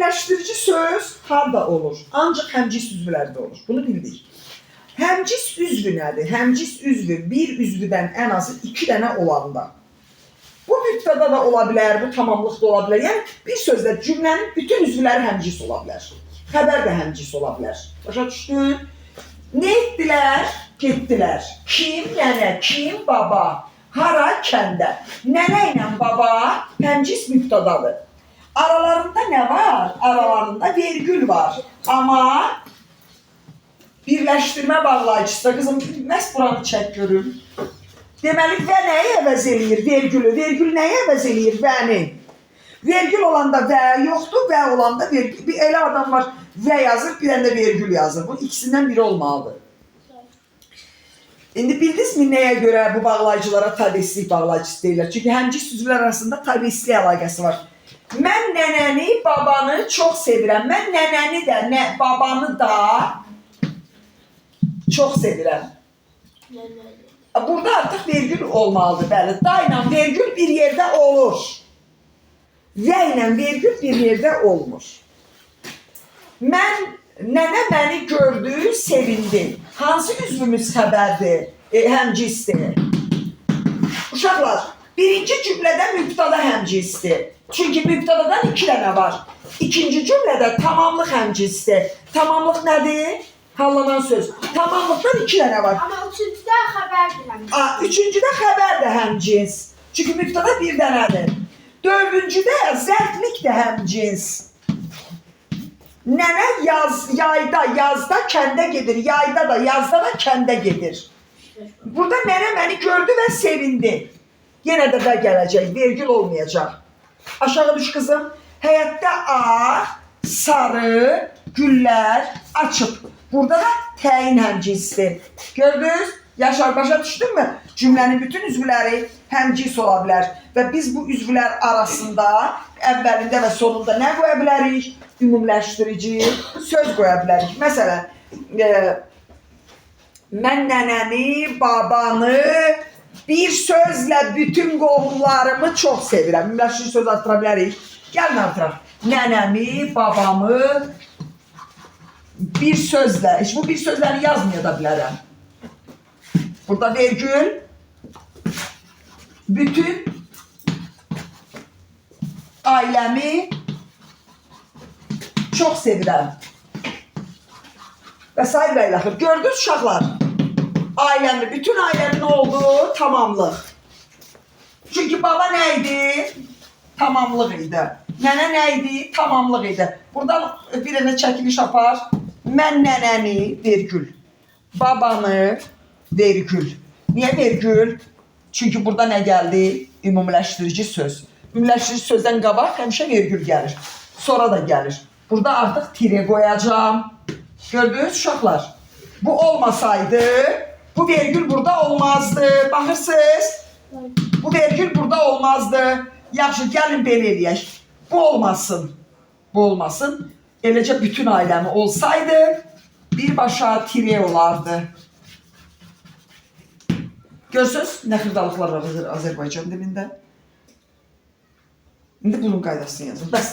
Ümumiləşdirici söz harda olur? Ancaq həmcis üzvlərdə olur. Bunu bildik. Həmcis üzvü nədir? Həmcis üzvü bir üzvüdən ən azı 2 dənə olanda. Bu mübtəda da ola bilər, bu tamamlıq da ola bilər. Yəni bir sözlə cümlənin bütün üzvləri həmcis ola bilər. Xəbər də həmcis ola bilər. Başa düşdün? Nə etdilər? Getdilər. Kim? Nənə, kim? Baba. Hara? Kəndə. Nənə ilə baba həmcis mübtədadır. Aralarında nə var? Aralarında vergül var. Amma birləşdirmə bağlayıcısı da, qızım, məhz buranı çək görün. Deməli, və nəyi əvəz eləyir? Vergülü. Vergül nəyi əvəz eləyir? Vəni. Vergül olanda və yoxdur, və olanda vergül. Bir elə adam var, və yazır, bir dənə də vergül yazır. Bu ikisindən biri olmalıdır. İndi bildinizmi nəyə görə bu bağlayıcılara tabesizlik bağlayıcısı deyirlər? Çünki həmcis üzvlər arasında tabesizlik əlaqəsi var. Mən nənəni, babanı çox sevirəm. Mən nənəni də, babanı da çox sevirəm. Burada artıq vergül olmalıdır. Bəli, da ilə vergül bir yerdə olur. Və ilə vergül bir yerdə olmur. Nənə məni gördü, sevindi. Hansı üzvümüz xəbərdir? Həmcisdir. Uşaqlar, birinci cümlədə mübtada həmcisdir. Çünki mübtadadan 2 dənə var. İkinci cümlədə tamamlıq həmcisdir. Tamamlıq nədir? Hallanan söz. Tamamlıqdan 2 dənə var. Amma üçüncüdə xəbərdir həmcins. Üçüncüdə xəbər də həmcins. Çünki mübtada bir dənədir. Dördüncüdə zərflik də həmcins. Nənə yayda, yazda kəndə gedir. Yayda da, yazda da kəndə gedir. Burada nənə məni gördü və sevindi. Yenə də və gələcək, vergül olmayacaq. Aşağı düş qızım. Həyətdə ağ, sarı, güllər açıb. Burada da təyin həmcinsdir. Gördünüz? Yaşar, başa düşdünmü? Cümlənin bütün üzvləri həmcins ola bilər. Və biz bu üzvlər arasında əvvəlində və sonunda nə qoya bilərik? Ümumiləşdirici söz qoya bilərik. Məsələn, mən nənəni, babanı, bir sözlə bütün qohumlarımı çox sevirəm. Ümumiləşdirici söz artıra bilərik. Gəlin artıraq. Nənəmi, babamı bir sözlə. Heç bu bir sözləri yazmaya da bilərəm. Burada vergül. Bütün ailəmi çox sevirəm. Və sair və ilaxır. Gördünüz uşaqlar? Ailəmi, bütün ailəmin olduğu tamamlıq. Çünki baba nə idi? Tamamlıq idi. Nənə nə idi? Tamamlıq idi. Buradan bir dənə çəkiliş apar. Mən nənəni, vergül. Babanı, vergül. Niyə vergül? Çünki burada nə gəldi? Ümumiləşdirici söz. Ümumiləşdirici sözdən qabaq həmişə vergül gəlir. Sonra da gəlir. Burada artıq tire qoyacağım. Gördünüz uşaqlar? Bu olmasaydı, bu vergül burada olmazdı. Baxırsınız? Bu vergül burada olmazdı. Yaxşı, gəlin belə eləyək. Bu olmasın. Bu olmasın. Eləcə bütün ailəmi olsaydı, birbaşa tire olardı. Görsünüz, nə xırdalıqlar var Azərbaycan dilində. İndi bunun qaydasını yazın. Bəs.